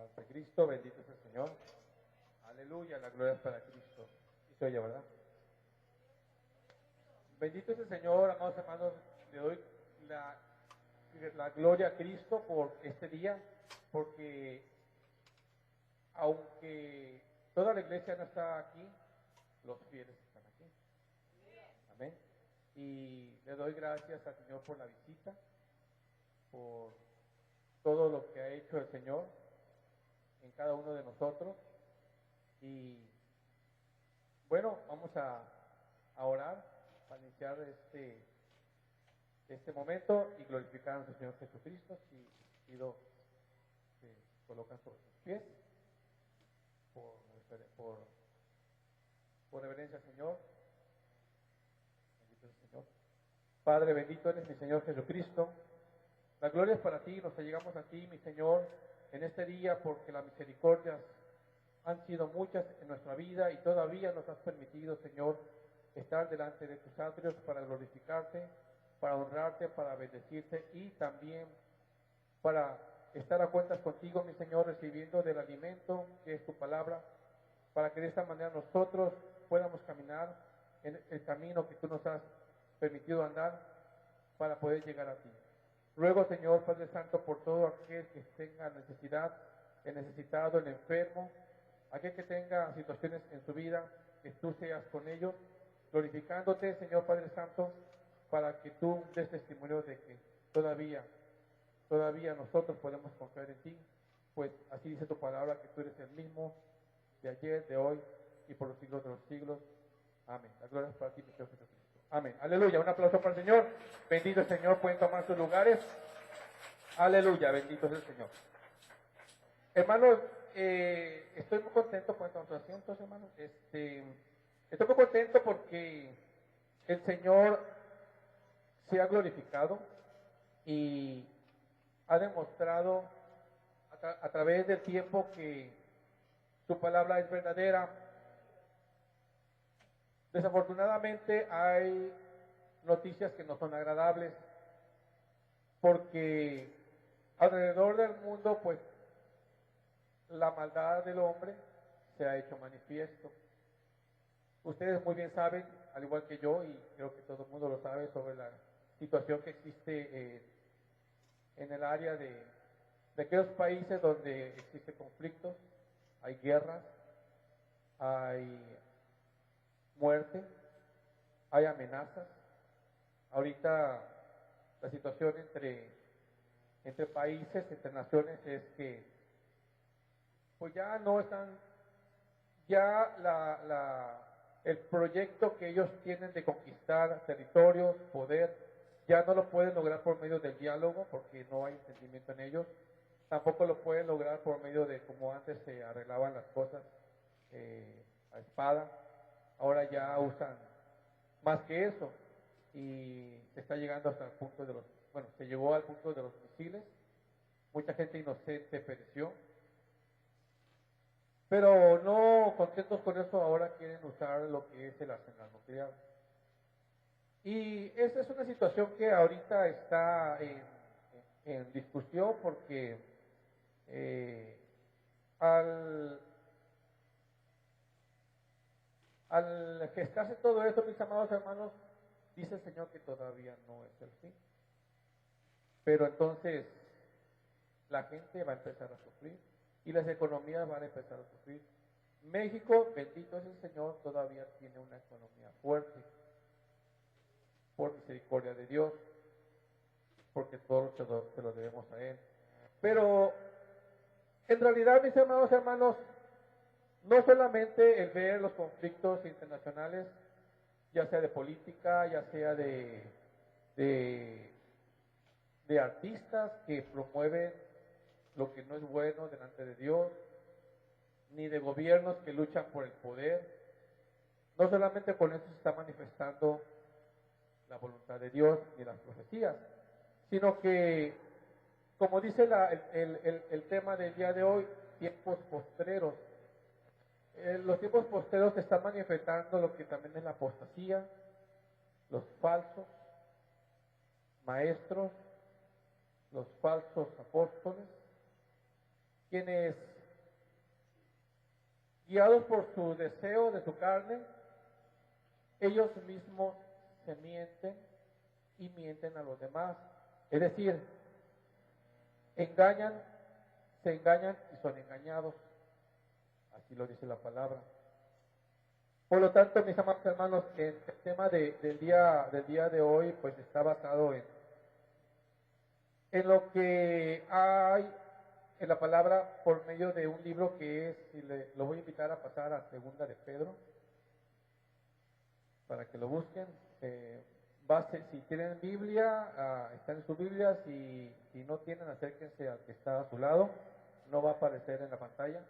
Ante Cristo, bendito es el Señor. Aleluya, la gloria es para Cristo. Y se oye, ¿verdad? Bendito es el Señor, amados hermanos. Le doy la gloria a Cristo por este día, porque aunque toda la iglesia no está aquí, los fieles están aquí. Amén. Y le doy gracias al Señor por la visita, por todo lo que ha hecho el Señor en cada uno de nosotros. Y bueno, vamos a orar para iniciar este momento y glorificar a nuestro Señor Jesucristo. Si pido que colocan sobre sus pies por reverencia al Señor. Bendito es el Señor. Padre, bendito eres mi Señor Jesucristo. La gloria es para ti, nos allegamos a ti, mi Señor, en este día, porque las misericordias han sido muchas en nuestra vida y todavía nos has permitido, Señor, estar delante de tus atrios para glorificarte, para honrarte, para bendecirte y también para estar a cuentas contigo, mi Señor, recibiendo del alimento que es tu palabra, para que de esta manera nosotros podamos caminar en el camino que tú nos has permitido andar para poder llegar a ti. Ruego, Señor Padre Santo, por todo aquel que tenga necesidad, el necesitado, el enfermo, aquel que tenga situaciones en su vida, que tú seas con ellos, glorificándote, Señor Padre Santo, para que tú des testimonio de que todavía nosotros podemos confiar en ti, pues así dice tu palabra, que tú eres el mismo de ayer, de hoy y por los siglos de los siglos. Amén. La gloria es para ti, mi Señor Jesucristo. Amén. Aleluya. Un aplauso para el Señor. Bendito el Señor. Pueden tomar sus lugares. Aleluya. Bendito es el Señor. Hermanos, estoy muy contento. Pueden tomar sus asientos, hermanos. Estoy muy contento porque el Señor se ha glorificado y ha demostrado a través del tiempo que su palabra es verdadera. Desafortunadamente hay noticias que no son agradables porque alrededor del mundo, pues, la maldad del hombre se ha hecho manifiesto. Ustedes muy bien saben, al igual que yo, y creo que todo el mundo lo sabe, sobre la situación que existe en el área de aquellos países donde existen conflictos, hay guerras, hay muerte, hay amenazas. Ahorita la situación entre países, entre naciones, es que pues ya no están, ya el proyecto que ellos tienen de conquistar territorios, poder, ya no lo pueden lograr por medio del diálogo, porque no hay entendimiento en ellos. Tampoco lo pueden lograr por medio de como antes se arreglaban las cosas a espada. Ahora ya usan más que eso y se está llegando hasta el punto se llegó al punto de los misiles. Mucha gente inocente pereció, pero no contentos con eso, ahora quieren usar lo que es el arsenal nuclear. Y esa es una situación que ahorita está en discusión porque al gestarse todo eso, mis amados hermanos, dice el Señor que todavía no es el fin. Pero entonces la gente va a empezar a sufrir y las economías van a empezar a sufrir. México, bendito es el Señor, todavía tiene una economía fuerte por misericordia de Dios, porque todos se lo debemos a Él. Pero en realidad, mis amados hermanos, no solamente el ver los conflictos internacionales, ya sea de política, ya sea de artistas que promueven lo que no es bueno delante de Dios, ni de gobiernos que luchan por el poder. No solamente con eso se está manifestando la voluntad de Dios ni las profecías, sino que, como dice el tema del día de hoy, tiempos postreros. Los tiempos postreros se están manifestando lo que también es la apostasía, los falsos maestros, los falsos apóstoles, quienes guiados por su deseo de su carne, ellos mismos se mienten y mienten a los demás. Es decir, engañan, se engañan y son engañados. Así lo dice la palabra. Por lo tanto, mis amados hermanos, el tema del día de hoy pues está basado en lo que hay en la palabra por medio de un libro que es, y lo voy a invitar a pasar a Segunda de Pedro, para que lo busquen. Si tienen Biblia, está en su Biblia. Si no tienen, acérquense al que está a su lado. No va a aparecer en la pantalla.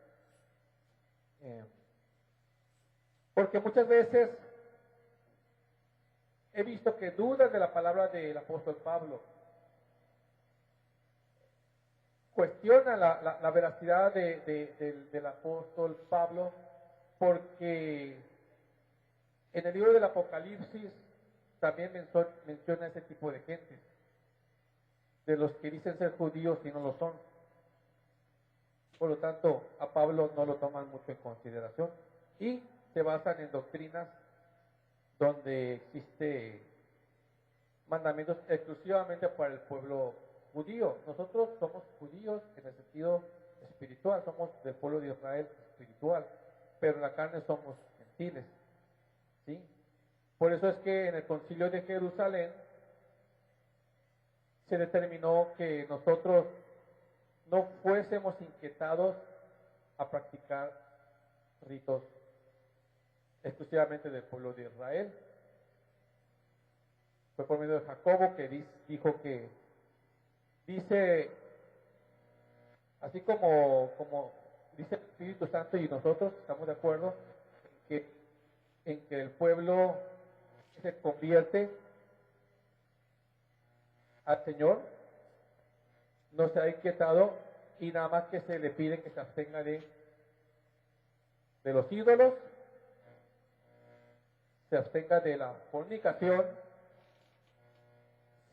Porque muchas veces he visto que dudan de la palabra del apóstol Pablo. Cuestiona la veracidad del apóstol Pablo, porque en el libro del Apocalipsis también menciona ese tipo de gente, de los que dicen ser judíos y no lo son. Por lo tanto, a Pablo no lo toman mucho en consideración y se basan en doctrinas donde existe mandamientos exclusivamente para el pueblo judío. Nosotros somos judíos en el sentido espiritual, somos del pueblo de Israel espiritual, pero en la carne somos gentiles, ¿sí? Por eso es que en el concilio de Jerusalén se determinó que nosotros no fuésemos inquietados a practicar ritos exclusivamente del pueblo de Israel. Fue por medio de Jacobo que dijo que dice, así como dice el Espíritu Santo, y nosotros estamos de acuerdo en que el pueblo se convierte al Señor, no se ha inquietado y nada más que se le pide que se abstenga de los ídolos, se abstenga de la fornicación,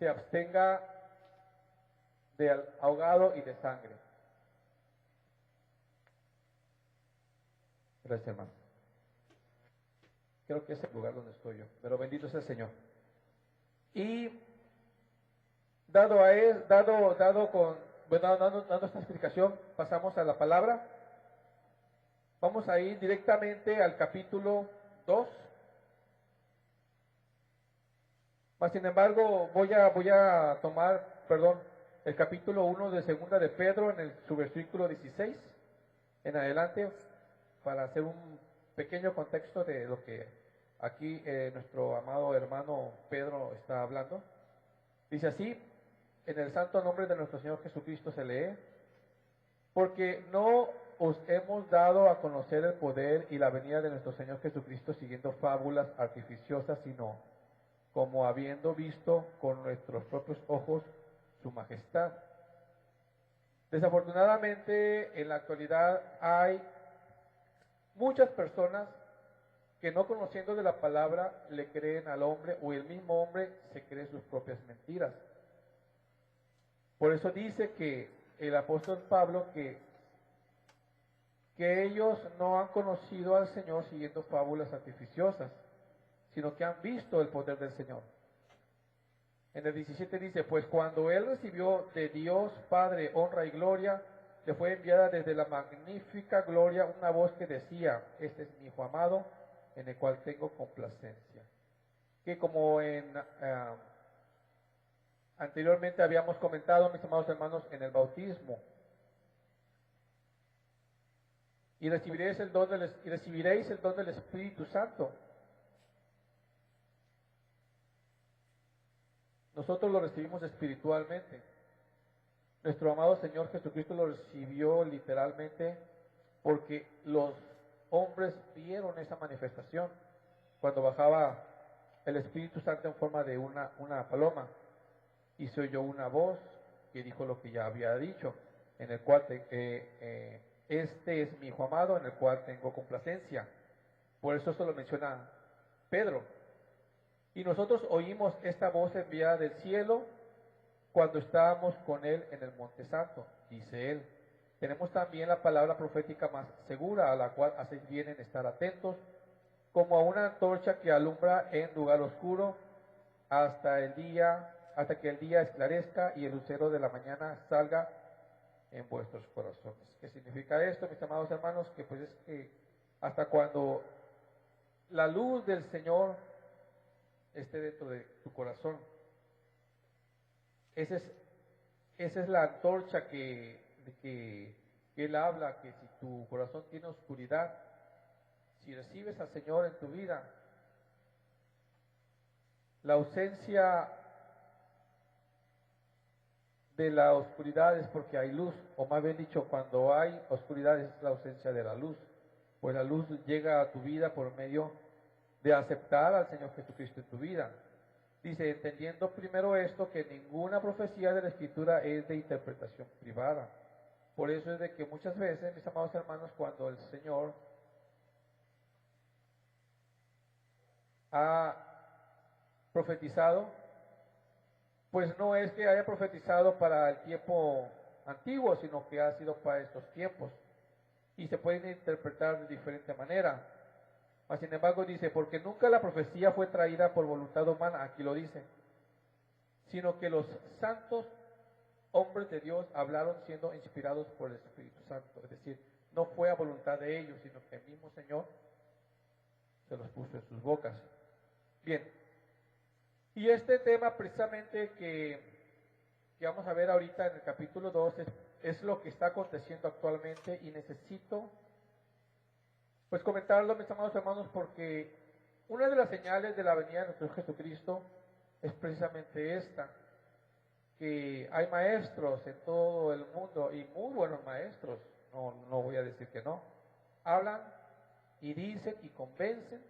se abstenga del ahogado y de sangre. Gracias, hermano. Creo que es el lugar donde estoy yo, pero bendito sea el Señor. Y dando esta explicación, pasamos a la palabra. Vamos a ir directamente al capítulo 2. Mas, sin embargo, voy a tomar, el capítulo 1 de Segunda de Pedro, su versículo 16 en adelante, para hacer un pequeño contexto de lo que aquí nuestro amado hermano Pedro está hablando. Dice así: en el santo nombre de nuestro Señor Jesucristo se lee: porque no os hemos dado a conocer el poder y la venida de nuestro Señor Jesucristo siguiendo fábulas artificiosas, sino como habiendo visto con nuestros propios ojos su majestad. Desafortunadamente, en la actualidad hay muchas personas que, no conociendo de la palabra, le creen al hombre, o el mismo hombre se cree sus propias mentiras. Por eso dice que el apóstol Pablo que ellos no han conocido al Señor siguiendo fábulas artificiosas, sino que han visto el poder del Señor. En el 17 dice: pues cuando él recibió de Dios Padre honra y gloria, le fue enviada desde la magnífica gloria una voz que decía: este es mi Hijo amado, en el cual tengo complacencia. Que como anteriormente habíamos comentado, mis amados hermanos, en el bautismo, y recibiréis el don del Espíritu Santo. Nosotros lo recibimos espiritualmente. Nuestro amado Señor Jesucristo lo recibió literalmente, porque los hombres vieron esa manifestación cuando bajaba el Espíritu Santo en forma de una paloma, y se oyó una voz que dijo lo que ya había dicho, en el cual este es mi Hijo amado, en el cual tengo complacencia. Por eso lo menciona Pedro. Y nosotros oímos esta voz enviada del cielo cuando estábamos con él en el Monte Santo, dice él. Tenemos también la palabra profética más segura, a la cual hacéis bien en estar atentos, como a una antorcha que alumbra en lugar oscuro hasta que el día esclarezca y el lucero de la mañana salga en vuestros corazones. ¿Qué significa esto, mis amados hermanos? Que pues es que hasta cuando la luz del Señor esté dentro de tu corazón, esa es la antorcha que Él habla, que si tu corazón tiene oscuridad, si recibes al Señor en tu vida, la ausencia de la oscuridad es porque hay luz, o más bien dicho, cuando hay oscuridad es la ausencia de la luz, pues la luz llega a tu vida por medio de aceptar al Señor Jesucristo en tu vida. Dice, entendiendo primero esto, que ninguna profecía de la Escritura es de interpretación privada. Por eso es de que muchas veces, mis amados hermanos, cuando el Señor ha profetizado, pues no es que haya profetizado para el tiempo antiguo, sino que ha sido para estos tiempos. Y se pueden interpretar de diferente manera. Mas sin embargo dice, porque nunca la profecía fue traída por voluntad humana, aquí lo dice, sino que los santos hombres de Dios hablaron siendo inspirados por el Espíritu Santo. Es decir, no fue a voluntad de ellos, sino que el mismo Señor se los puso en sus bocas. Bien, y este tema precisamente que vamos a ver ahorita en el capítulo 2 es lo que está aconteciendo actualmente y necesito pues comentarlo, mis amados hermanos, porque una de las señales de la venida de nuestro Jesucristo es precisamente esta, que hay maestros en todo el mundo y muy buenos maestros, no voy a decir que no, hablan y dicen y convencen,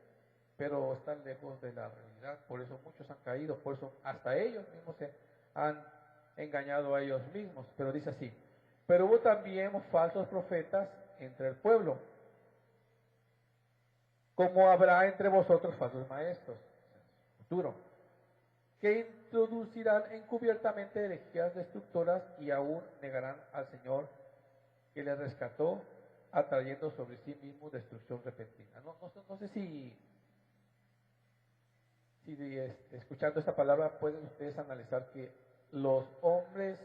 pero están lejos de la realidad, por eso muchos han caído, por eso hasta ellos mismos se han engañado a ellos mismos, pero dice así, pero hubo también falsos profetas entre el pueblo, como habrá entre vosotros falsos maestros, futuro, que introducirán encubiertamente herejías destructoras y aún negarán al Señor que les rescató, atrayendo sobre sí mismo destrucción repentina. No sé si escuchando esta palabra pueden ustedes analizar que los hombres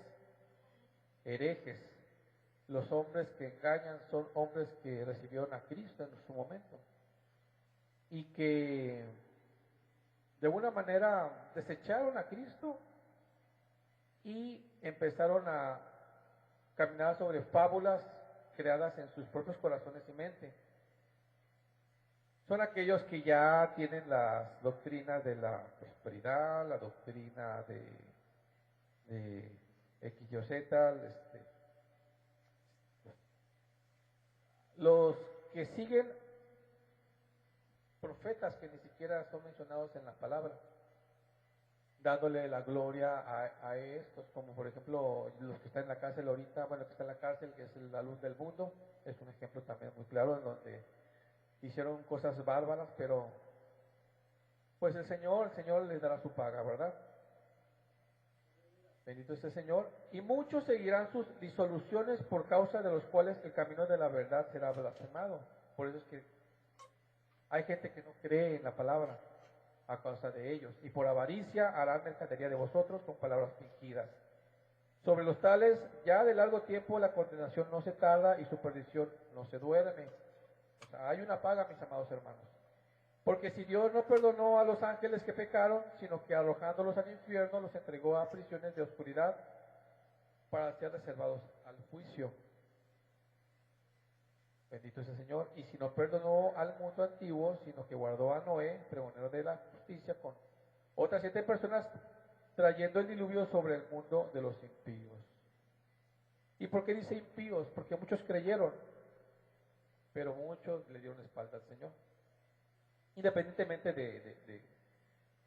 herejes, los hombres que engañan, son hombres que recibieron a Cristo en su momento y que de alguna manera desecharon a Cristo y empezaron a caminar sobre fábulas creadas en sus propios corazones y mente. Son aquellos que ya tienen las doctrinas de la prosperidad, la doctrina de X, Y, Z, los que siguen profetas que ni siquiera son mencionados en la palabra, dándole la gloria a estos, como por ejemplo los que están en la cárcel ahorita, bueno, que está en la cárcel, que es la luz del mundo, es un ejemplo también muy claro en donde hicieron cosas bárbaras, pero pues el Señor les dará su paga, ¿verdad? Bendito es el Señor. Y muchos seguirán sus disoluciones por causa de los cuales el camino de la verdad será blasfemado. Por eso es que hay gente que no cree en la palabra a causa de ellos. Y por avaricia harán mercadería de vosotros con palabras fingidas. Sobre los tales, ya de largo tiempo la condenación no se tarda y su perdición no se duerme. O sea, hay una paga, mis amados hermanos. Porque si Dios no perdonó a los ángeles que pecaron, sino que arrojándolos al infierno los entregó a prisiones de oscuridad para ser reservados al juicio. Bendito es el Señor. Y si no perdonó al mundo antiguo, sino que guardó a Noé, pregonero de la justicia, con otras 7 personas, trayendo el diluvio sobre el mundo de los impíos. ¿Y por qué dice impíos? Porque muchos creyeron, pero muchos le dieron espalda al Señor. Independientemente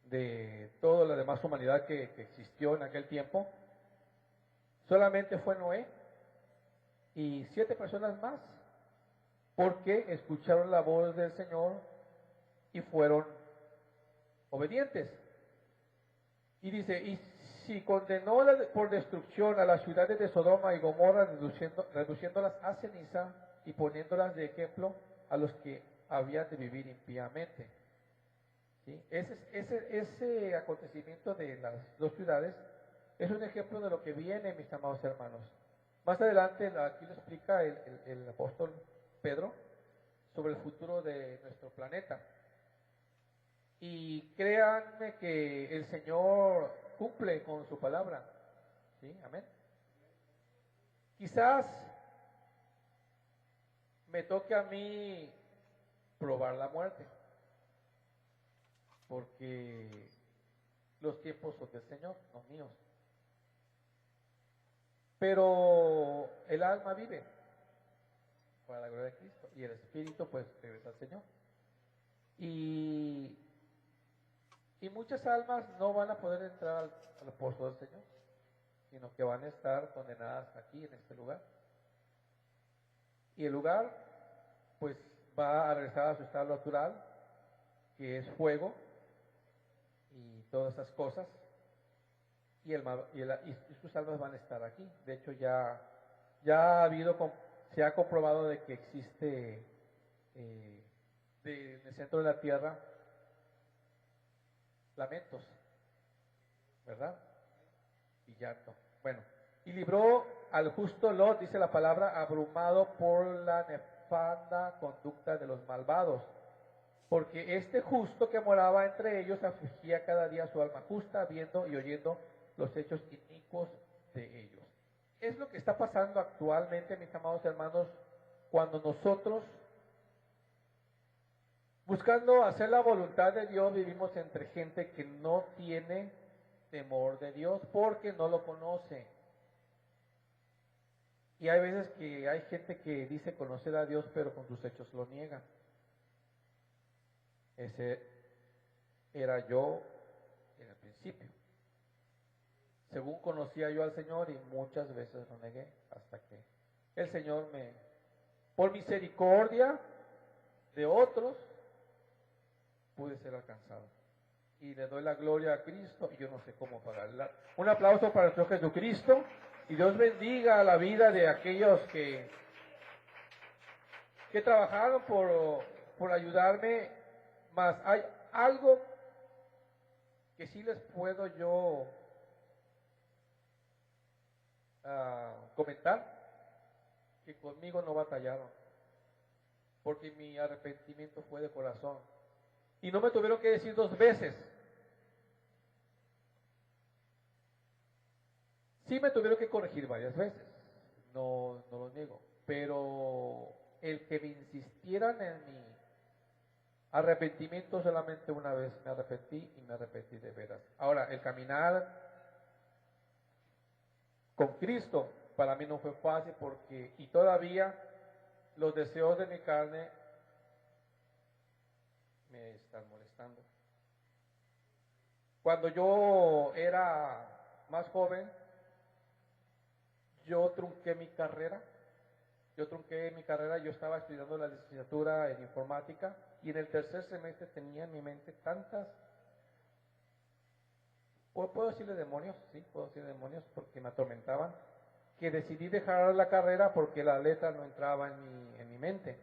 de toda la demás humanidad que existió en aquel tiempo, solamente fue Noé y 7 personas más, porque escucharon la voz del Señor y fueron obedientes. Y dice, y si condenó por destrucción a las ciudades de Sodoma y Gomorra, reduciéndolas a ceniza y poniéndolas de ejemplo a los que habían de vivir impíamente. ¿Sí? Ese acontecimiento de las dos ciudades es un ejemplo de lo que viene, mis amados hermanos. Más adelante, aquí lo explica el apóstol Pedro sobre el futuro de nuestro planeta. Y créanme que el Señor cumple con su palabra. ¿Sí? Amén. Quizás me toque a mí probar la muerte, porque los tiempos son del Señor, no míos. Pero el alma vive para la gloria de Cristo y el espíritu pues regresa al Señor. Y muchas almas no van a poder entrar al pozo del Señor, sino que van a estar condenadas aquí en este lugar. Y el lugar pues va a regresar a su estado natural, que es fuego y todas esas cosas, y sus almas van a estar aquí. De hecho ya se ha comprobado de que existe en el centro de la tierra lamentos, ¿verdad? Y llanto. Bueno, y libró al justo Lot, dice la palabra, abrumado por la nefanda conducta de los malvados, porque este justo que moraba entre ellos afligía cada día su alma justa, viendo y oyendo los hechos inicuos de ellos. Es lo que está pasando actualmente, mis amados hermanos, cuando nosotros, buscando hacer la voluntad de Dios, vivimos entre gente que no tiene temor de Dios porque no lo conoce. Y hay veces que hay gente que dice conocer a Dios, pero con sus hechos lo niegan. Ese era yo en el principio. Según conocía yo al Señor y muchas veces lo negué, hasta que el Señor por misericordia de otros, pude ser alcanzado. Y le doy la gloria a Cristo y yo no sé cómo pagarla. Un aplauso para nuestro Jesucristo y Dios bendiga la vida de aquellos que trabajaron por ayudarme. Más hay algo que sí les puedo yo comentar, que conmigo no batallaron, porque mi arrepentimiento fue de corazón. Y no me tuvieron que decir dos veces. Sí me tuvieron que corregir varias veces, no lo niego, pero el que me insistieran en mi arrepentimiento, solamente una vez me arrepentí y me arrepentí de veras. Ahora, el caminar con Cristo para mí no fue fácil y todavía los deseos de mi carne me están molestando. Cuando yo era más joven, yo trunqué mi carrera. Yo estaba estudiando la licenciatura en informática y en el tercer semestre tenía en mi mente tantas, ¿puedo decirle demonios? Sí, puedo decir demonios porque me atormentaban, que decidí dejar la carrera porque la letra no entraba en mi mente.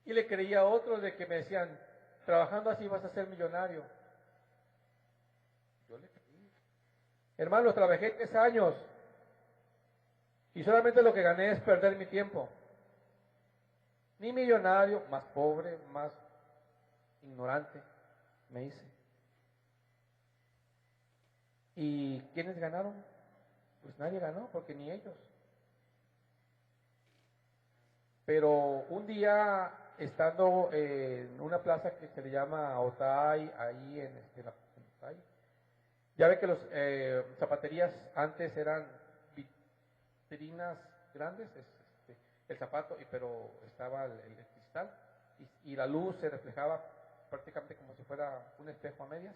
Y le creía a otros de que me decían, trabajando así vas a ser millonario. Yo le creí. Hermanos, trabajé 3 años y solamente lo que gané es perder mi tiempo. Ni millonario, más pobre, más ignorante me hice. ¿Y quiénes ganaron? Pues nadie ganó, porque ni ellos. Pero un día, estando en una plaza que se le llama Otay, ahí en Otay, ya ve que las zapaterías antes eran vitrinas grandes, el zapato, pero estaba el cristal y la luz se reflejaba prácticamente como si fuera un espejo a medias.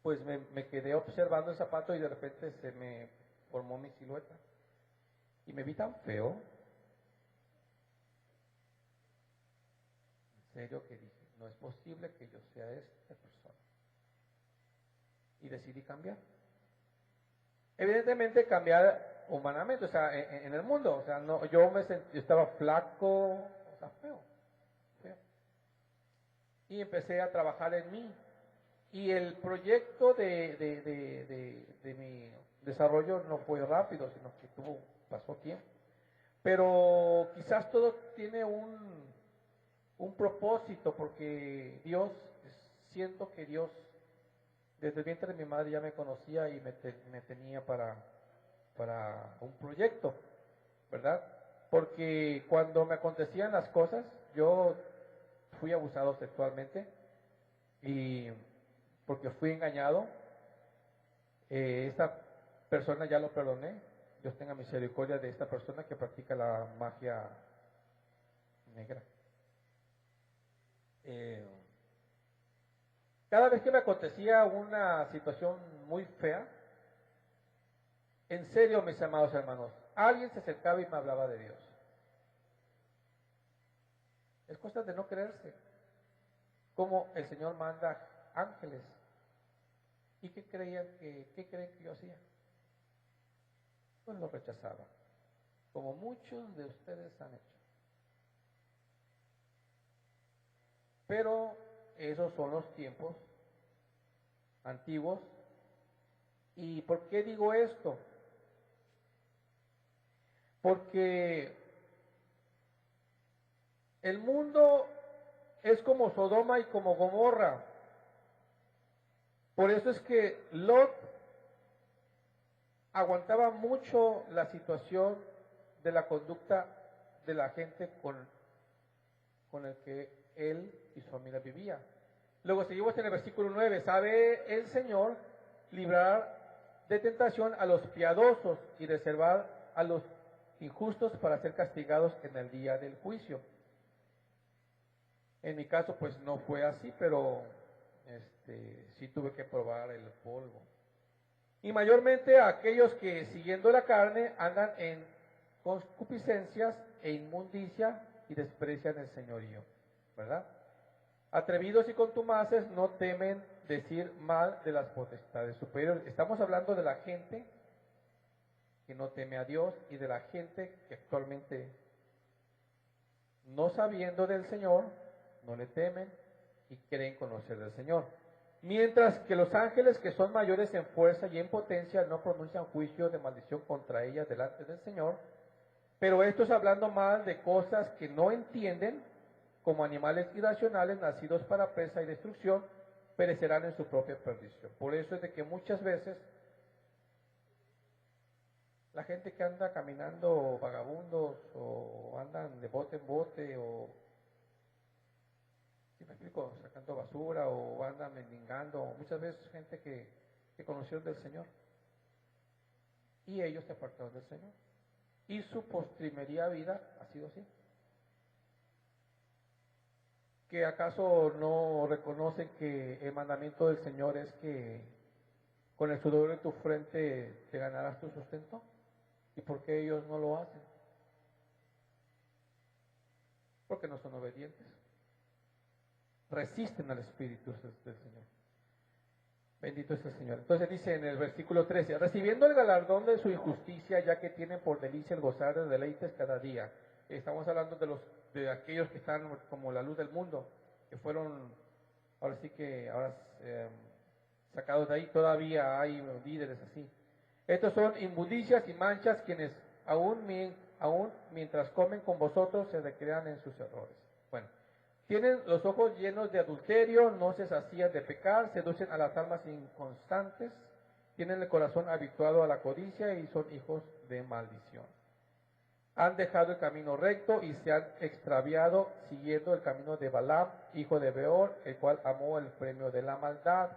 Pues me quedé observando el zapato y de repente se me formó mi silueta y me vi tan feo, en serio, que dije, no es posible que yo sea esta persona. y decidí cambiar. Evidentemente cambiar humanamente, o sea, en el mundo, o sea, no, yo estaba flaco, o sea, feo. Y empecé a trabajar en mí. Y el proyecto de mi desarrollo no fue rápido, sino que pasó tiempo. Pero quizás todo tiene un propósito, porque siento que Dios, desde el vientre de mi madre ya me conocía y me tenía para un proyecto, ¿verdad? Porque cuando me acontecían las cosas, yo fui abusado sexualmente y porque fui engañado. Esta persona ya lo perdoné. Dios tenga misericordia de esta persona que practica la magia negra. Cada vez que me acontecía una situación muy fea, en serio, mis amados hermanos, alguien se acercaba y me hablaba de Dios. Es cosa de no creerse. Como el Señor manda ángeles. ¿Y qué creen que yo hacía? Pues lo rechazaba, como muchos de ustedes han hecho. Pero esos son los tiempos antiguos. ¿Y por qué digo esto? Porque el mundo es como Sodoma y como Gomorra. Por eso es que Lot aguantaba mucho la situación de la conducta de la gente con el que él y su familia vivía. Luego seguimos en el versículo 9. Sabe el Señor librar de tentación a los piadosos y reservar a los injustos para ser castigados en el día del juicio. En mi caso pues no fue así, pero sí tuve que probar el polvo. Y mayormente a aquellos que siguiendo la carne andan en concupiscencias e inmundicia y desprecian el señorío, ¿verdad? Atrevidos y contumaces no temen decir mal de las potestades superiores. Estamos hablando de la gente que no teme a Dios y de la gente que actualmente, no sabiendo del Señor, no le temen y creen conocer del Señor. Mientras que los ángeles, que son mayores en fuerza y en potencia, no pronuncian juicio de maldición contra ellas delante del Señor, pero estos, hablando mal de cosas que no entienden, como animales irracionales nacidos para presa y destrucción, perecerán en su propia perdición. Por eso es de que muchas veces la gente que anda caminando vagabundos o andan de bote en bote o, ¿sí me explico?, sacando basura o andan mendigando, muchas veces gente que conocieron del Señor y ellos se apartaron del Señor y su postrimería vida ha sido así. ¿Que acaso no reconocen que el mandamiento del Señor es que con el sudor de tu frente te ganarás tu sustento? ¿Y por qué ellos no lo hacen? Porque no son obedientes. Resisten al Espíritu del Señor. Bendito es el Señor. Entonces dice en el versículo 13, recibiendo el galardón de su injusticia, ya que tienen por delicia el gozar de deleites cada día. Estamos hablando de aquellos que están como la luz del mundo, que fueron, ahora sí que, sacados de ahí. Todavía hay líderes así. Estos son inmundicias y manchas, quienes aún mientras comen con vosotros se recrean en sus errores. Bueno, tienen los ojos llenos de adulterio, no se sacían de pecar, seducen a las almas inconstantes, tienen el corazón habituado a la codicia y son hijos de maldición. Han dejado el camino recto y se han extraviado siguiendo el camino de Balaam, hijo de Beor, el cual amó el premio de la maldad.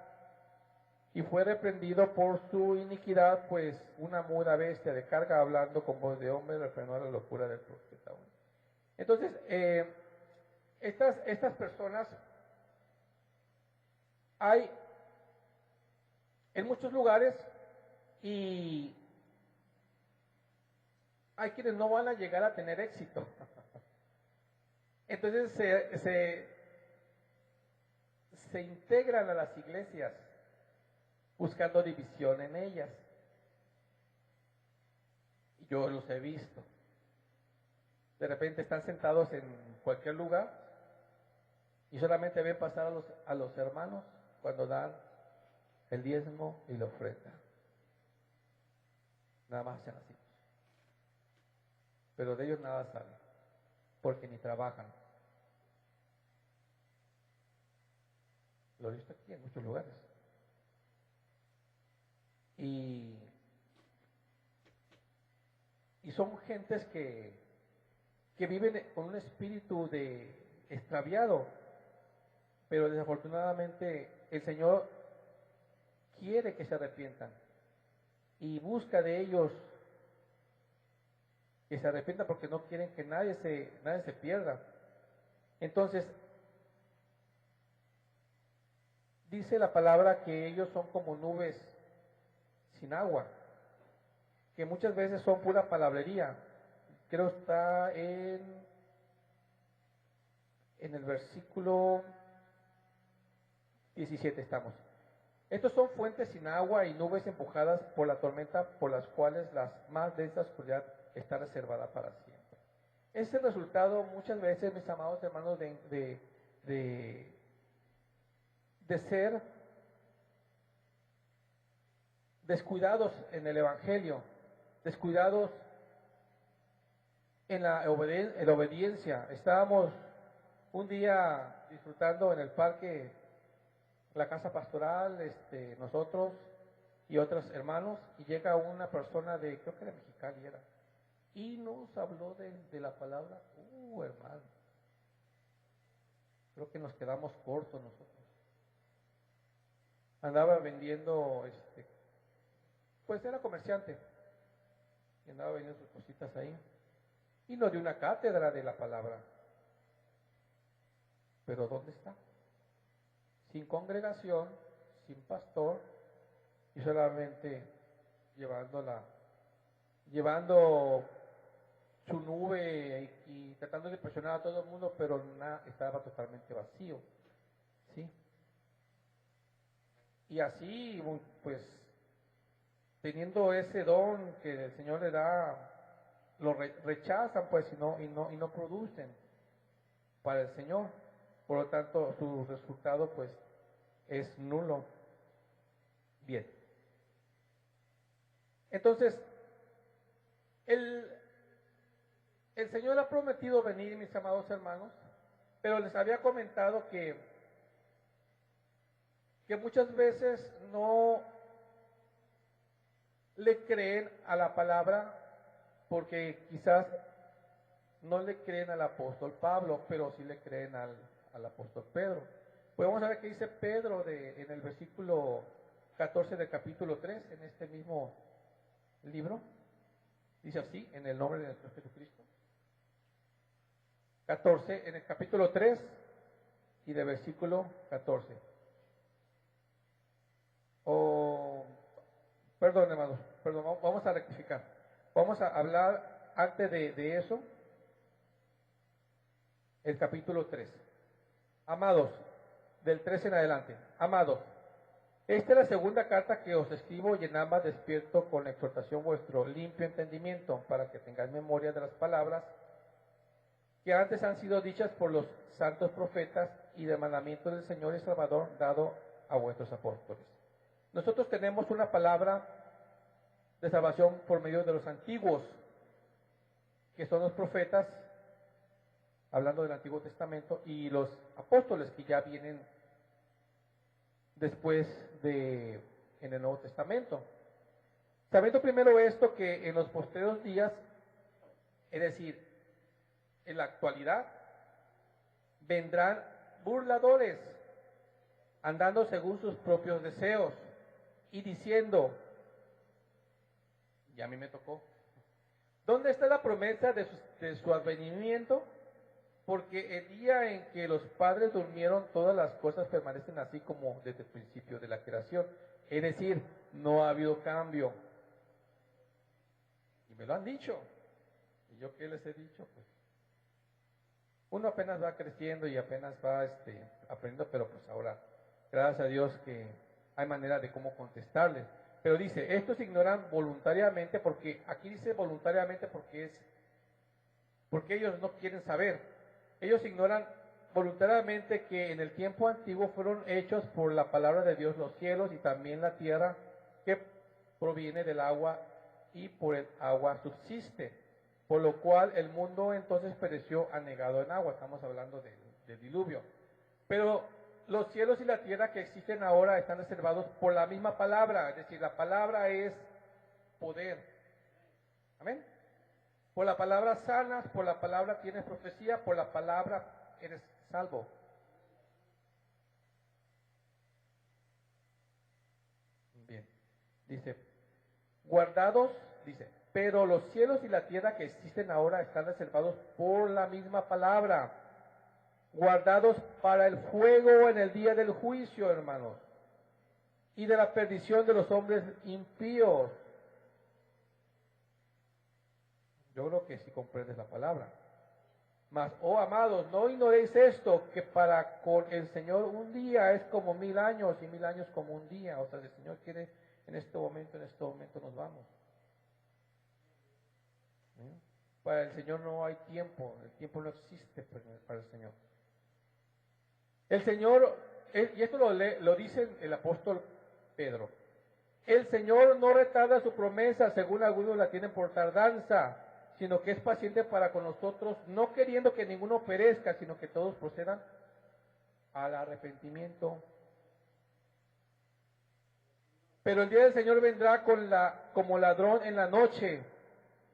Y fue reprendido por su iniquidad, pues una muda bestia de carga, hablando con voz de hombre, refrenó la locura del profeta. Entonces, estas personas hay en muchos lugares y hay quienes no van a llegar a tener éxito. Entonces se integran a las iglesias buscando división en ellas. Y yo los he visto. De repente están sentados en cualquier lugar y solamente ven pasar a los hermanos cuando dan el diezmo y la ofrenda. Nada más hacen así. Pero de ellos nada sale, porque ni trabajan. Lo he visto aquí en muchos lugares. Y son gentes que viven con un espíritu de extraviado, pero desafortunadamente el Señor quiere que se arrepientan y busca de ellos que se arrepientan porque no quieren que nadie se pierda. Entonces, dice la palabra que ellos son como nubes sin agua, que muchas veces son pura palabrería. Creo está en el versículo 17 estamos. Estos son fuentes sin agua y nubes empujadas por la tormenta, por las cuales la más densa oscuridad está reservada para siempre. Ese es el resultado muchas veces, mis amados hermanos, de ser descuidados en el Evangelio, descuidados en la obediencia. Estábamos un día disfrutando en el parque, la casa pastoral, nosotros y otros hermanos, y llega una persona de, creo que de Mexicali era, y nos habló de la palabra. Hermano, creo que nos quedamos cortos nosotros. Andaba vendiendo, pues era comerciante, y andaba vendiendo sus cositas ahí, y nos dio una cátedra de la palabra. Pero ¿dónde está? Sin congregación, sin pastor, y solamente llevando su nube y tratando de impresionar a todo el mundo, pero estaba totalmente vacío, ¿sí? Y así, pues, teniendo ese don que el Señor le da, lo rechazan, pues, y no producen para el Señor. Por lo tanto, su resultado, pues, es nulo. Bien. Entonces, el Señor ha prometido venir, mis amados hermanos, pero les había comentado que muchas veces no le creen a la palabra porque quizás no le creen al apóstol Pablo, pero sí le creen al apóstol Pedro. Pues vamos a ver qué dice Pedro en el versículo 14 del capítulo 3, en este mismo libro. Dice así, en el nombre de nuestro Jesucristo. 14, en el capítulo 3 y del versículo 14. Perdón, hermanos, perdón, vamos a rectificar. Vamos a hablar antes de eso, el capítulo 3. Amados, del 3 en adelante. Amados, esta es la segunda carta que os escribo y en ambas despierto con la exhortación vuestro limpio entendimiento, para que tengáis memoria de las palabras que antes han sido dichas por los santos profetas y del mandamiento del Señor y Salvador dado a vuestros apóstoles. Nosotros tenemos una palabra de salvación por medio de los antiguos, que son los profetas, hablando del Antiguo Testamento, y los apóstoles que ya vienen después en el Nuevo Testamento. Sabiendo primero esto, que en los posteriores días, es decir, en la actualidad, vendrán burladores, andando según sus propios deseos, y diciendo, y a mí me tocó, ¿dónde está la promesa de su advenimiento? Porque el día en que los padres durmieron, todas las cosas permanecen así como desde el principio de la creación. Es decir, no ha habido cambio. Y me lo han dicho. ¿Y yo qué les he dicho? Pues uno apenas va creciendo y apenas va aprendiendo, pero pues ahora, gracias a Dios que hay manera de cómo contestarles. Pero dice, estos ignoran voluntariamente, porque aquí dice voluntariamente porque ellos no quieren saber. Ellos ignoran voluntariamente que en el tiempo antiguo fueron hechos por la palabra de Dios los cielos y también la tierra que proviene del agua y por el agua subsiste, por lo cual el mundo entonces pereció anegado en agua. Estamos hablando del diluvio. Pero los cielos y la tierra que existen ahora están reservados por la misma palabra, es decir, la palabra es poder. Amén. Por la palabra sanas, por la palabra tienes profecía, por la palabra eres salvo. Bien, dice, guardados, dice, pero los cielos y la tierra que existen ahora están reservados por la misma palabra, guardados para el fuego en el día del juicio, hermanos, y de la perdición de los hombres impíos. Yo creo que sí comprendes la palabra. Mas, oh amados, no ignoréis esto, que para con el Señor un día es como 1000 años y 1000 años como un día. O sea, el Señor quiere en este momento nos vamos. ¿Sí? Para el Señor no hay tiempo, el tiempo no existe para el Señor. El Señor, y esto lo dice el apóstol Pedro, el Señor no retarda su promesa, según algunos la tienen por tardanza, sino que es paciente para con nosotros, no queriendo que ninguno perezca, sino que todos procedan al arrepentimiento. Pero el día del Señor vendrá como ladrón en la noche,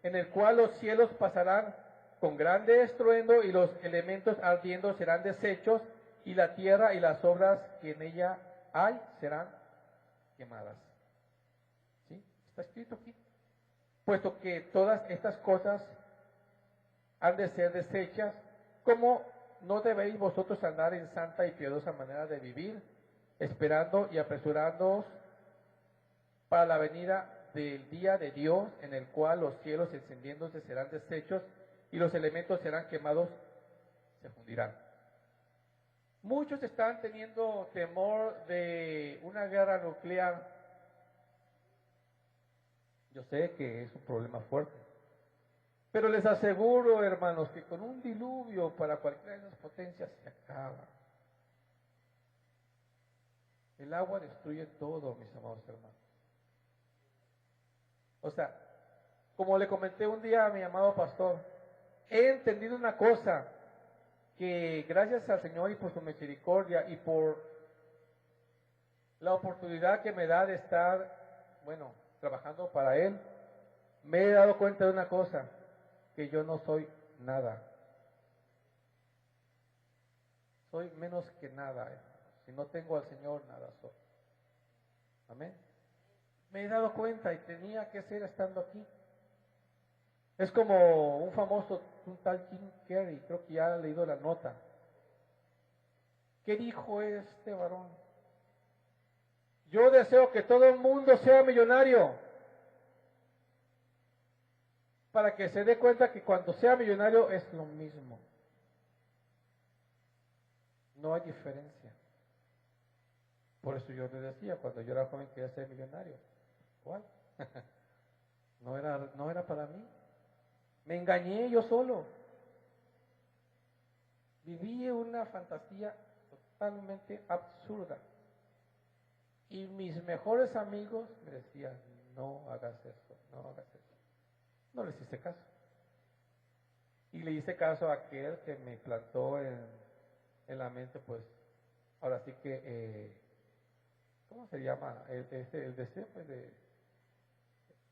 en el cual los cielos pasarán con grande estruendo y los elementos ardiendo serán deshechos y la tierra y las obras que en ella hay serán quemadas. ¿Sí? Está escrito aquí. Puesto que todas estas cosas han de ser deshechas, ¿cómo no debéis vosotros andar en santa y piadosa manera de vivir, esperando y apresurándoos para la venida del día de Dios, en el cual los cielos encendiéndose serán deshechos y los elementos serán quemados, se fundirán? Muchos están teniendo temor de una guerra nuclear. Yo sé que es un problema fuerte, pero les aseguro, hermanos, que con un diluvio para cualquiera de esas potencias se acaba. El agua destruye todo, mis amados hermanos. O sea, como le comenté un día a mi amado pastor, he entendido una cosa, que gracias al Señor y por su misericordia y por la oportunidad que me da de estar, trabajando para Él, me he dado cuenta de una cosa, que yo no soy nada. Soy menos que nada. Si no tengo al Señor, nada soy. Amén. Me he dado cuenta y tenía que ser estando aquí. Es como un tal Jim Carrey, creo que ya ha leído la nota. ¿Qué dijo este varón? Yo deseo que todo el mundo sea millonario, para que se dé cuenta que cuando sea millonario es lo mismo. No hay diferencia. Por eso yo te decía, cuando yo era joven quería ser millonario. ¿Cuál? No era para mí. Me engañé yo solo. Viví una fantasía totalmente absurda. Y mis mejores amigos me decían, no hagas eso, no hagas eso. No les hice caso. Y le hice caso a aquel que me plantó en la mente, pues, ahora sí que, ¿cómo se llama? El deseo, pues,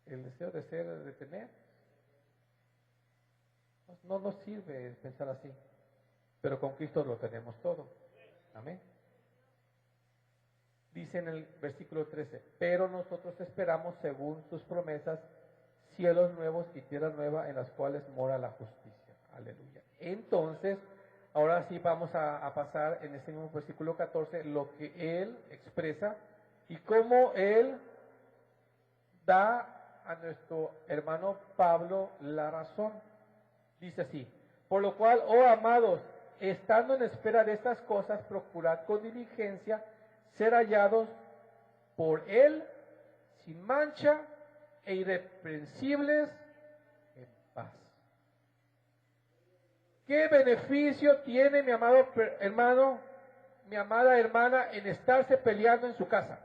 el deseo de ser, de tener. No nos sirve pensar así, pero con Cristo lo tenemos todo. Amén. Dice en el versículo 13, pero nosotros esperamos según sus promesas cielos nuevos y tierra nueva en las cuales mora la justicia. Aleluya. Entonces, ahora sí vamos a pasar en este mismo versículo 14 lo que él expresa y cómo él da a nuestro hermano Pablo la razón. Dice así, por lo cual, oh amados, estando en espera de estas cosas, procurad con diligencia ser hallados por él sin mancha e irreprensibles en paz. ¿Qué beneficio tiene mi amado hermano, mi amada hermana, en estarse peleando en su casa?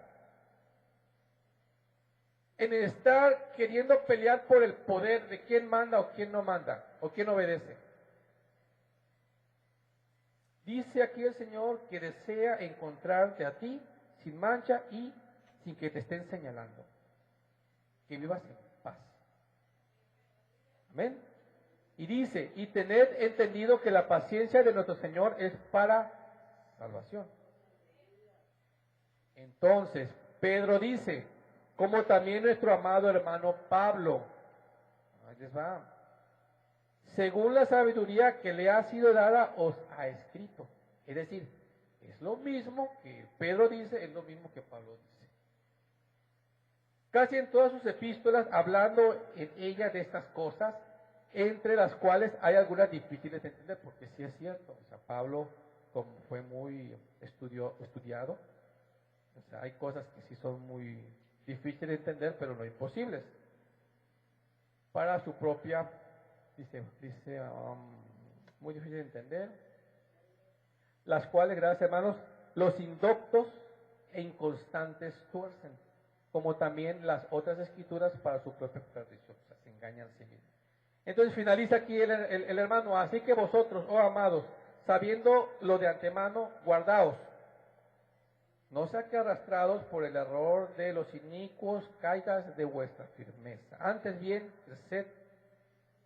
En estar queriendo pelear por el poder de quién manda o quién no manda, o quién obedece. Dice aquí el Señor que desea encontrarte a ti sin mancha y sin que te estén señalando. Que vivas en paz. Amén. Y dice, y tened entendido que la paciencia de nuestro Señor es para salvación. Entonces, Pedro dice, como también nuestro amado hermano Pablo, ahí les va, según la sabiduría que le ha sido dada, os ha escrito. Es decir, es lo mismo que Pedro dice, es lo mismo que Pablo dice. Casi en todas sus epístolas, hablando en ella de estas cosas, entre las cuales hay algunas difíciles de entender, porque sí es cierto, o sea, Pablo, como fue muy estudiado, o sea, hay cosas que sí son muy difíciles de entender, pero no imposibles. Para su propia, dice muy difícil de entender, las cuales, gracias hermanos, los indoctos e inconstantes tuercen, como también las otras escrituras para su propia perdición, o sea, se engañan a sí mismos. Entonces finaliza aquí el hermano, así que vosotros, oh amados, sabiendo lo de antemano, guardaos, no sea que arrastrados por el error de los inicuos caigas de vuestra firmeza. Antes bien, creced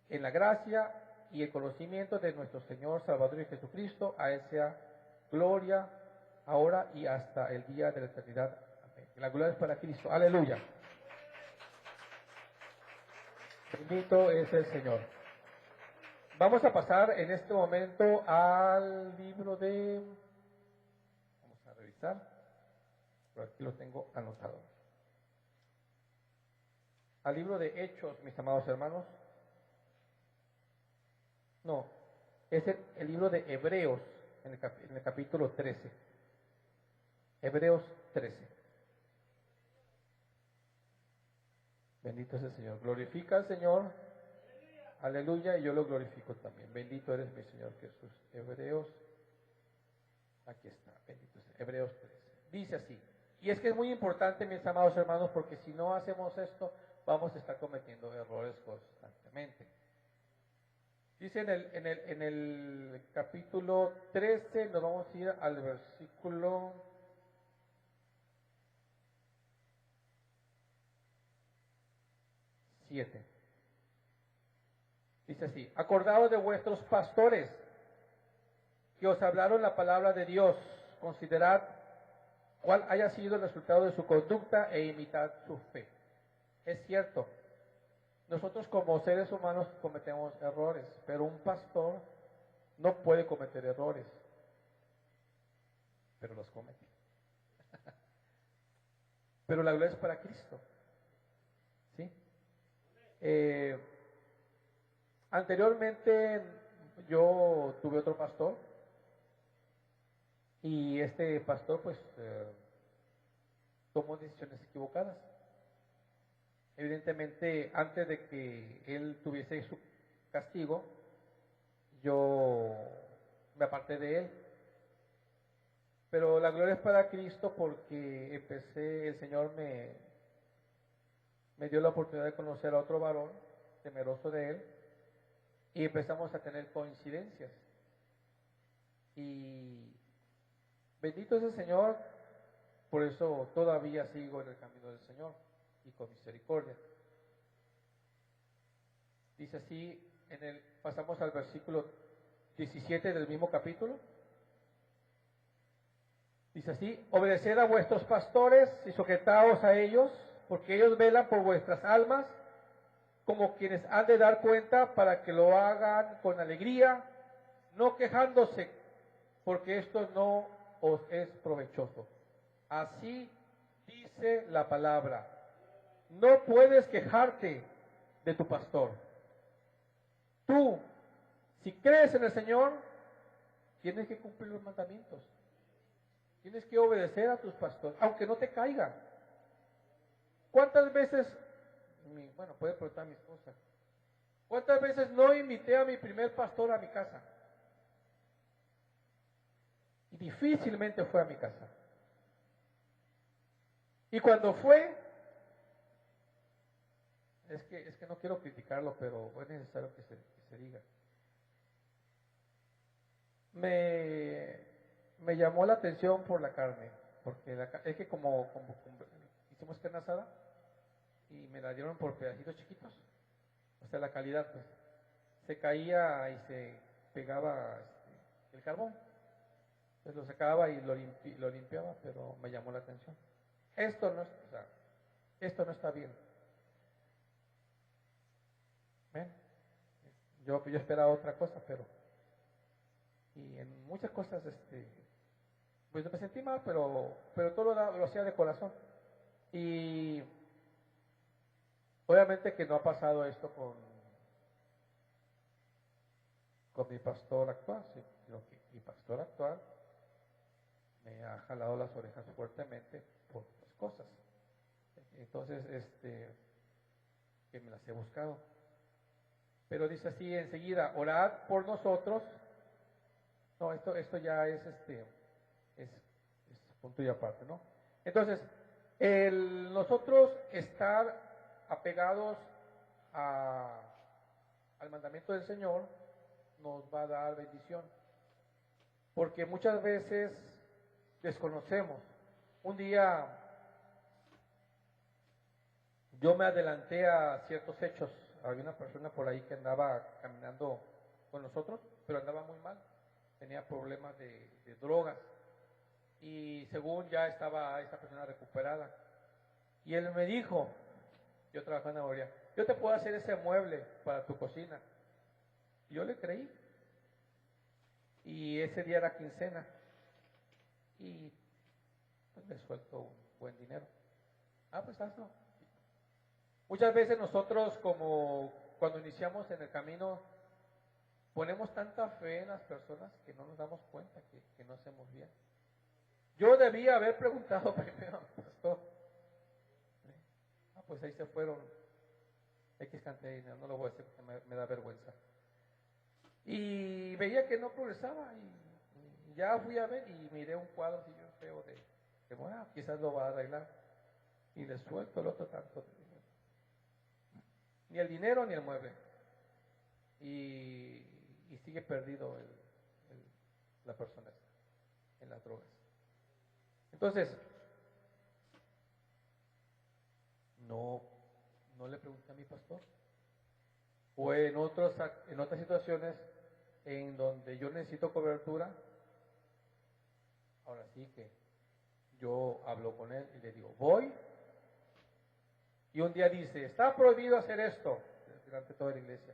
en la gracia y el conocimiento de nuestro Señor Salvador y Jesucristo. A Él sea gloria ahora y hasta el día de la eternidad. Amén. La gloria es para Cristo. Aleluya. Bendito es el Señor. Vamos a pasar en este momento al libro de... Vamos a revisar. Pero aquí lo tengo anotado. Al libro de Hechos, mis amados hermanos. No, es el libro de Hebreos, en el capítulo 13. Hebreos 13. Bendito es el Señor. Glorifica al Señor. Aleluya, y yo lo glorifico también. Bendito eres mi Señor Jesús. Hebreos, aquí está, bendito es Hebreos 13. Dice así. Y es que es muy importante, mis amados hermanos, porque si no hacemos esto, vamos a estar cometiendo errores constantemente. Dice en el capítulo 13, nos vamos a ir al versículo 7. Dice así, acordaos de vuestros pastores que os hablaron la palabra de Dios, considerad cuál haya sido el resultado de su conducta e imitad su fe. Es cierto, nosotros como seres humanos cometemos errores, pero un pastor no puede cometer errores, pero los comete. Pero la gloria es para Cristo. ¿Sí? Anteriormente yo tuve otro pastor y este pastor pues tomó decisiones equivocadas. Evidentemente, antes de que él tuviese su castigo, yo me aparté de él. Pero la gloria es para Cristo porque el Señor me dio la oportunidad de conocer a otro varón temeroso de él y empezamos a tener coincidencias. Y bendito es el Señor, por eso todavía sigo en el camino del Señor y con misericordia. Dice así, pasamos al versículo 17 del mismo capítulo. Dice así, obedeced a vuestros pastores y sujetaos a ellos, porque ellos velan por vuestras almas, como quienes han de dar cuenta, para que lo hagan con alegría, no quejándose, porque esto no os es provechoso. Así dice la palabra. No puedes quejarte de tu pastor. Tú, si crees en el Señor, tienes que cumplir los mandamientos. Tienes que obedecer a tus pastores, aunque no te caiga, ¿Cuántas veces, bueno, puede preguntar a mi esposa, cuántas veces no invité a mi primer pastor a mi casa? Y difícilmente fue a mi casa. Y cuando fue, es que no quiero criticarlo, pero es necesario que se diga. Me llamó la atención por la carne, porque es que como hicimos carne asada y me la dieron por pedacitos chiquitos, o sea, la calidad, pues, se caía y se pegaba el carbón. Entonces lo sacaba y lo limpiaba, pero me llamó la atención. Esto no, o sea, esto no está bien. ¿Ven? Yo esperaba otra cosa, pero y en muchas cosas, pues me sentí mal, pero todo lo hacía de corazón. Y obviamente que no ha pasado esto con mi pastor actual, sino que mi pastor actual me ha jalado las orejas fuertemente por otras cosas. Entonces, que me las he buscado. Pero dice así enseguida, orad por nosotros. No, esto ya es punto y aparte, ¿no? Entonces, nosotros estar apegados al mandamiento del Señor nos va a dar bendición. Porque muchas veces desconocemos. Un día yo me adelanté a ciertos hechos. Había una persona por ahí que andaba caminando con nosotros, pero andaba muy mal. Tenía problemas de drogas. Y según ya estaba esta persona recuperada. Y él me dijo, yo trabajaba en la Moria, yo te puedo hacer ese mueble para tu cocina. Y yo le creí. Y ese día era quincena. Y pues me suelto un buen dinero. Pues hazlo. Muchas veces nosotros, como cuando iniciamos en el camino, ponemos tanta fe en las personas que no nos damos cuenta que no hacemos bien. Yo debía haber preguntado primero al pastor. Pues ahí se fueron X cantidad de dinero, no lo voy a decir porque me da vergüenza. Y veía que no progresaba y ya fui a ver y miré un cuadro así bien feo de bueno, quizás lo va a arreglar. Y le suelto el otro tanto de dinero. Ni el dinero ni el mueble. Y sigue perdido la persona en las drogas. Entonces, no le pregunté a mi pastor. O en otras situaciones en donde yo necesito cobertura, ahora sí que yo hablo con él y le digo, voy. Y un día dice, está prohibido hacer esto, delante de toda la iglesia.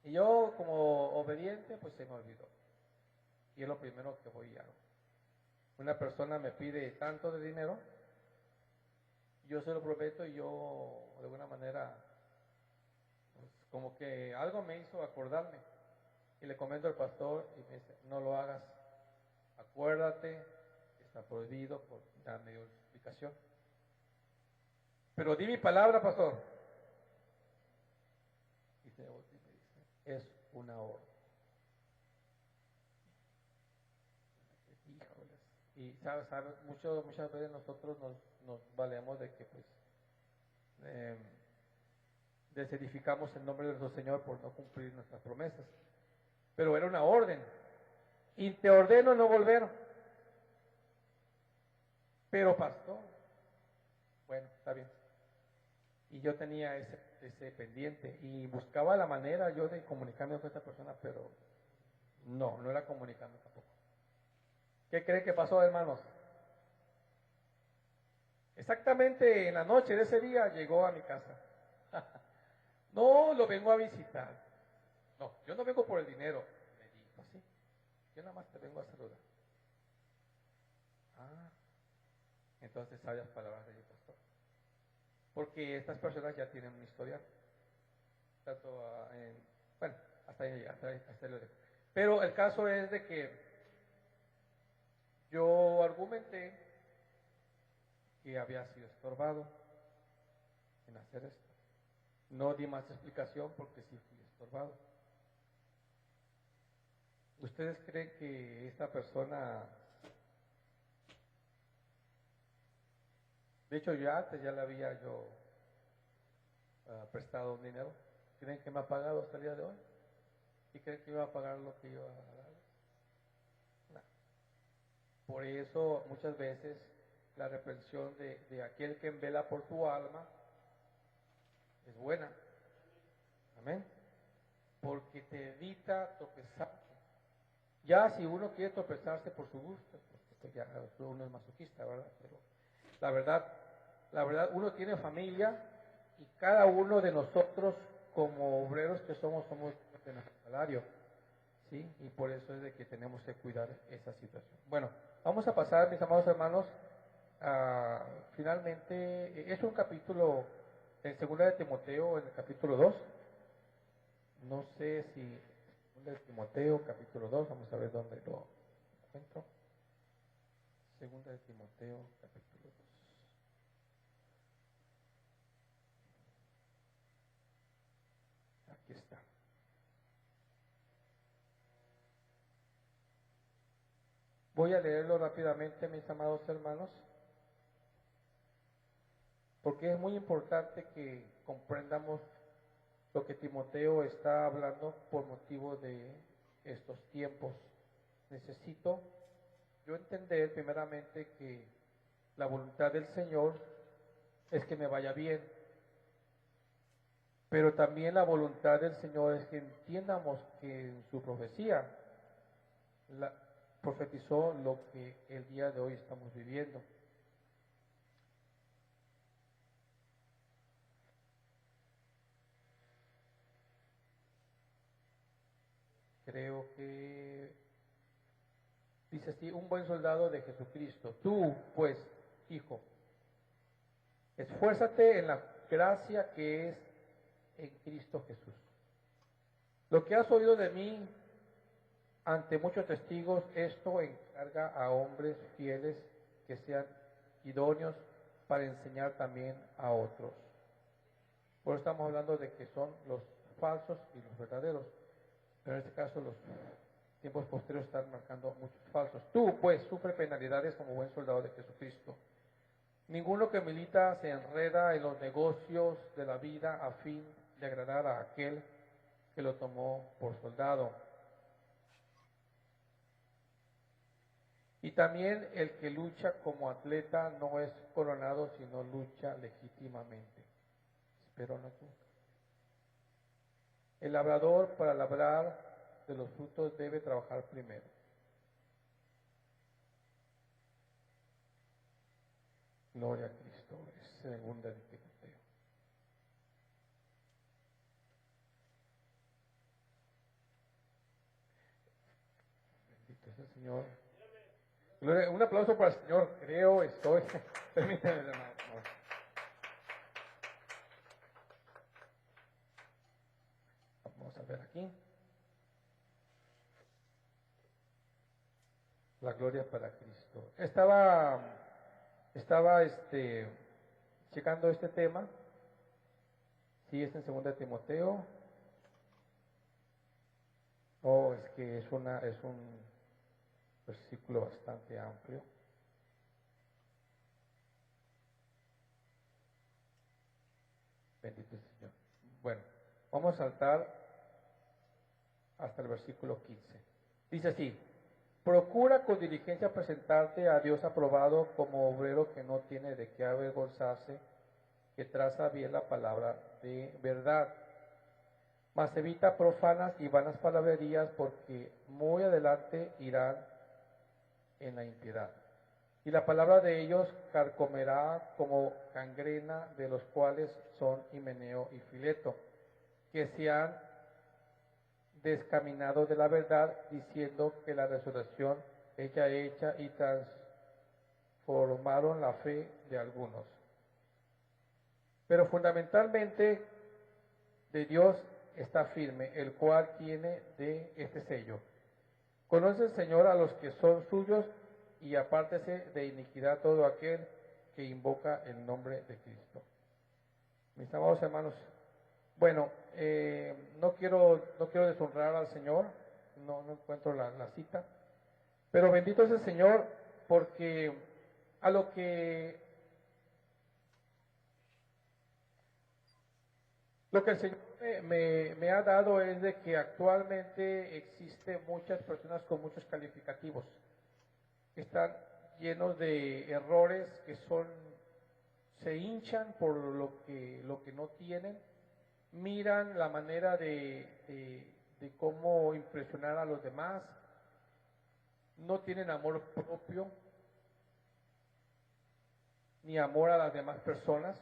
Y yo, como obediente, pues se me olvidó. Y es lo primero que voy y hago. Una persona me pide tanto de dinero, yo se lo prometo y yo, de alguna manera, pues, como que algo me hizo acordarme. Y le comento al pastor y me dice, no lo hagas. Acuérdate, está prohibido, por ya me dio explicación. Pero di mi palabra, pastor. Y me dice, es una orden. Híjoles. Y sabes, muchas veces nosotros nos valemos de que pues desedificamos el nombre de nuestro Señor por no cumplir nuestras promesas. Pero era una orden. Y te ordeno no volver. Pero pastor, bueno, está bien. Y yo tenía ese pendiente y buscaba la manera yo de comunicarme con esta persona, pero no era comunicarme tampoco. ¿Qué creen que pasó, hermanos? Exactamente en la noche de ese día llegó a mi casa. No, lo vengo a visitar. No, yo no vengo por el dinero. Me dijo, sí, yo nada más te vengo a saludar. Entonces sabias palabras de mi pastor. Porque estas personas ya tienen un historial. Tanto bueno, hasta ahí lo dejo. Pero el caso es de que yo argumenté que había sido estorbado. en hacer esto. No di más explicación porque sí fui estorbado. ¿Ustedes creen que esta persona, de hecho yo antes ya le había prestado un dinero, creen que me ha pagado hasta el día de hoy? ¿Y creen que iba a pagar lo que iba a dar? No. Por eso muchas veces la reprensión de aquel que vela por tu alma es buena. Amén. Porque te evita tropezarte. Ya si uno quiere tropezarse por su gusto, pues ya uno es masoquista, ¿verdad? Pero la verdad, uno tiene familia y cada uno de nosotros como obreros que somos de nuestro salario, ¿sí? Y por eso es de que tenemos que cuidar esa situación. Bueno, vamos a pasar, mis amados hermanos, finalmente, es un capítulo en 2 de Timoteo, en el capítulo 2. No sé si 2 de Timoteo, capítulo 2, vamos a ver dónde lo encuentro. 2 de Timoteo, capítulo 2. Aquí está. Voy a leerlo rápidamente, mis amados hermanos, porque es muy importante que comprendamos lo que Timoteo está hablando por motivo de estos tiempos. Necesito yo entender primeramente que la voluntad del Señor es que me vaya bien, pero también la voluntad del Señor es que entiendamos que en su profecía profetizó lo que el día de hoy estamos viviendo. Creo que dice así: un buen soldado de Jesucristo. Tú, pues, hijo, esfuérzate en la gracia que es en Cristo Jesús. Lo que has oído de mí ante muchos testigos, esto encarga a hombres fieles que sean idóneos para enseñar también a otros. Por eso estamos hablando de que son los falsos y los verdaderos, pero en este caso los tiempos posteriores están marcando muchos falsos. Tú, pues, sufre penalidades como buen soldado de Jesucristo. Ninguno que milita se enreda en los negocios de la vida a fin de agradar a aquel que lo tomó por soldado. Y también el que lucha como atleta no es coronado, sino lucha legítimamente. Espero no tú. El labrador, para labrar de los frutos, debe trabajar primero. Gloria a Cristo. Es 2 de Timoteo. Bendito es el Señor. Gloria, un aplauso para el Señor. Creo, estoy. Permítanme, hermano. Vamos a ver aquí. La gloria para Cristo. Estaba checando este tema. Sí, es en 2 de Timoteo. Es que es un versículo bastante amplio. Bendito el Señor. Bueno, vamos a saltar hasta el versículo 15. Dice así: procura con diligencia presentarte a Dios aprobado como obrero que no tiene de qué avergonzarse, que traza bien la palabra de verdad. Mas evita profanas y vanas palabrerías, porque muy adelante irán en la impiedad. Y la palabra de ellos carcomerá como gangrena, de los cuales son Himeneo y Fileto, que se han descaminado de la verdad, diciendo que la resurrección es ya hecha, y transformaron la fe de algunos. Pero fundamentalmente de Dios está firme, el cual tiene de este sello: conoce el Señor a los que son suyos, y apártese de iniquidad todo aquel que invoca el nombre de Cristo. Mis amados hermanos, bueno, no quiero deshonrar al Señor, no encuentro la cita, pero bendito es el Señor porque a lo que el Señor me ha dado es de que actualmente existen muchas personas con muchos calificativos, que están llenos de errores, se hinchan por lo que no tienen, miran la manera de cómo impresionar a los demás, no tienen amor propio, ni amor a las demás personas,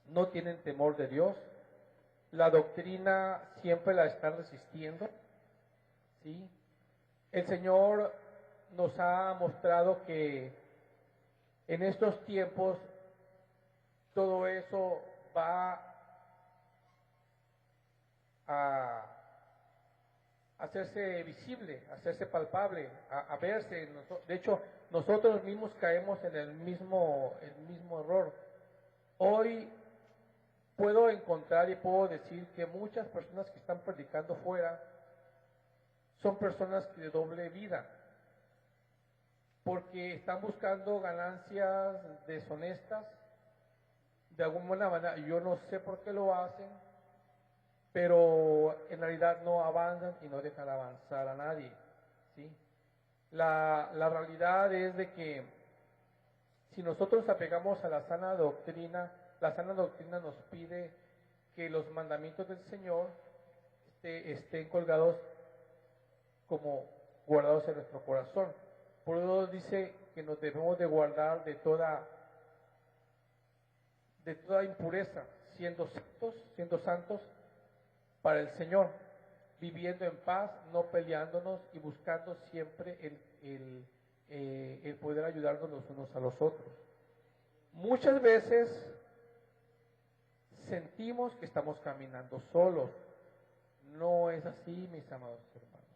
no tienen temor de Dios, la doctrina siempre la están resistiendo, ¿sí? El Señor nos ha mostrado que en estos tiempos todo eso va a hacerse visible, a hacerse palpable, a verse. De hecho, nosotros mismos caemos en el mismo error. Hoy puedo encontrar y puedo decir que muchas personas que están predicando fuera son personas de doble vida, porque están buscando ganancias deshonestas, de alguna manera. Yo no sé por qué lo hacen, pero en realidad no avanzan y no dejan avanzar a nadie, ¿sí? La realidad es de que si nosotros apegamos a la sana doctrina nos pide que los mandamientos del Señor estén colgados como guardados en nuestro corazón. Por eso dice que nos debemos de guardar de toda impureza, siendo santos para el Señor, viviendo en paz, no peleándonos y buscando siempre el poder ayudarnos los unos a los otros. Muchas veces sentimos que estamos caminando solos. No es así, mis amados hermanos.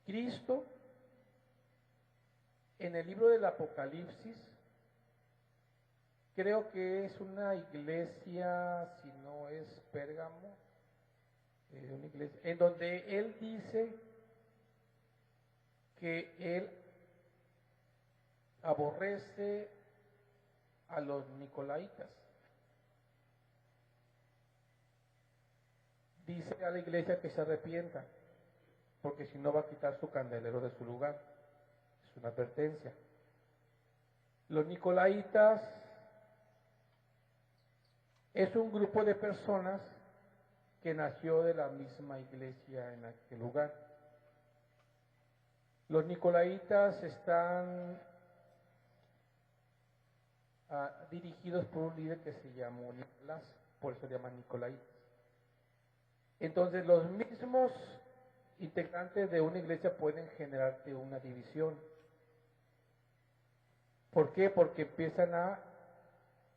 Cristo, en el libro del Apocalipsis, creo que es una iglesia, si no es Pérgamo, una iglesia, en donde Él dice que Él aborrece a los nicolaitas. Dice a la iglesia que se arrepienta, porque si no va a quitar su candelero de su lugar. Es una advertencia. Los nicolaitas es un grupo de personas que nació de la misma iglesia en aquel lugar. Los nicolaitas están dirigidos por un líder que se llamó Nicolás, por eso se llaman nicolaitas. Entonces los mismos integrantes de una iglesia pueden generarte una división. ¿Por qué? Porque empiezan a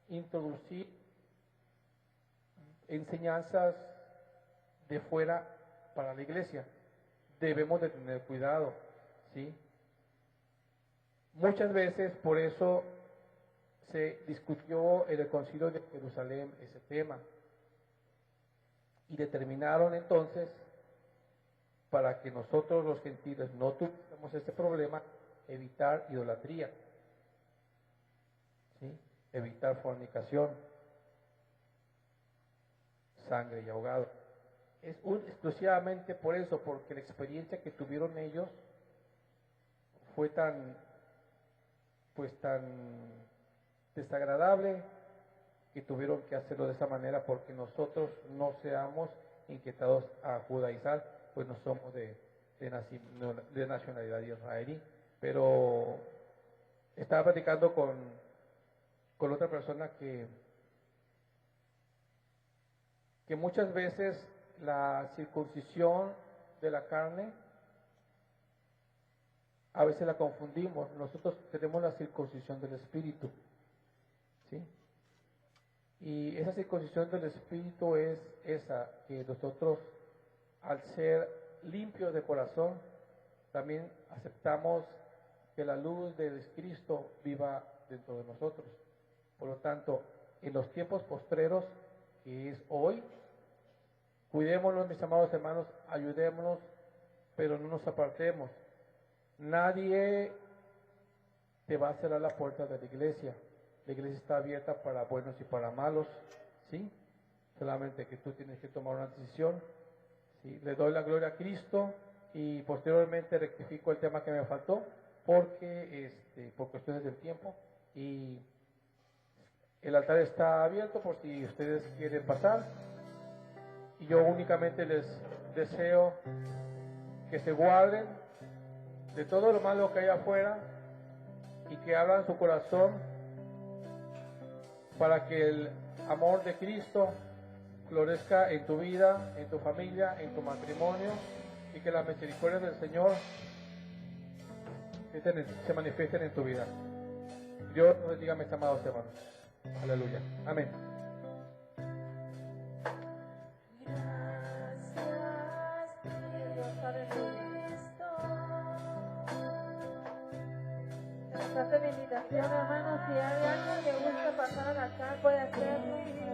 introducir enseñanzas de fuera para la iglesia. Debemos de tener cuidado, ¿sí? Muchas veces por eso se discutió en el Concilio de Jerusalén ese tema y determinaron entonces, para que nosotros los gentiles no tuviéramos este problema, evitar idolatría, ¿sí? Evitar fornicación, sangre y ahogado. Es exclusivamente por eso, porque la experiencia que tuvieron ellos fue tan desagradable que tuvieron que hacerlo de esa manera, porque nosotros no seamos inquietados a judaizar, pues no somos de nacionalidad israelí. Pero estaba platicando con otra persona que muchas veces la circuncisión de la carne a veces la confundimos. Nosotros tenemos la circuncisión del espíritu, ¿sí? Y esa circuncisión del espíritu es esa, que nosotros, al ser limpios de corazón, también aceptamos que la luz de Cristo viva dentro de nosotros. Por lo tanto, en los tiempos postreros, que es hoy. Cuidémonos, mis amados hermanos, ayudémonos, pero no nos apartemos. Nadie te va a cerrar la puerta de la iglesia. La iglesia está abierta para buenos y para malos, ¿sí? Solamente que tú tienes que tomar una decisión, ¿sí? Le doy la gloria a Cristo y posteriormente rectifico el tema que me faltó porque por cuestiones del tiempo, y el altar está abierto por si ustedes quieren pasar, y yo únicamente les deseo que se guarden de todo lo malo que hay afuera y que abran su corazón para que el amor de Cristo florezca en tu vida, en tu familia, en tu matrimonio, y que las misericordias del Señor se manifiesten en tu vida. Dios nos bendiga, mis amados hermanos. Aleluya. Amén. Esta invitación, hermanos, si hay alguien que gusta pasar al altar, puede hacerlo.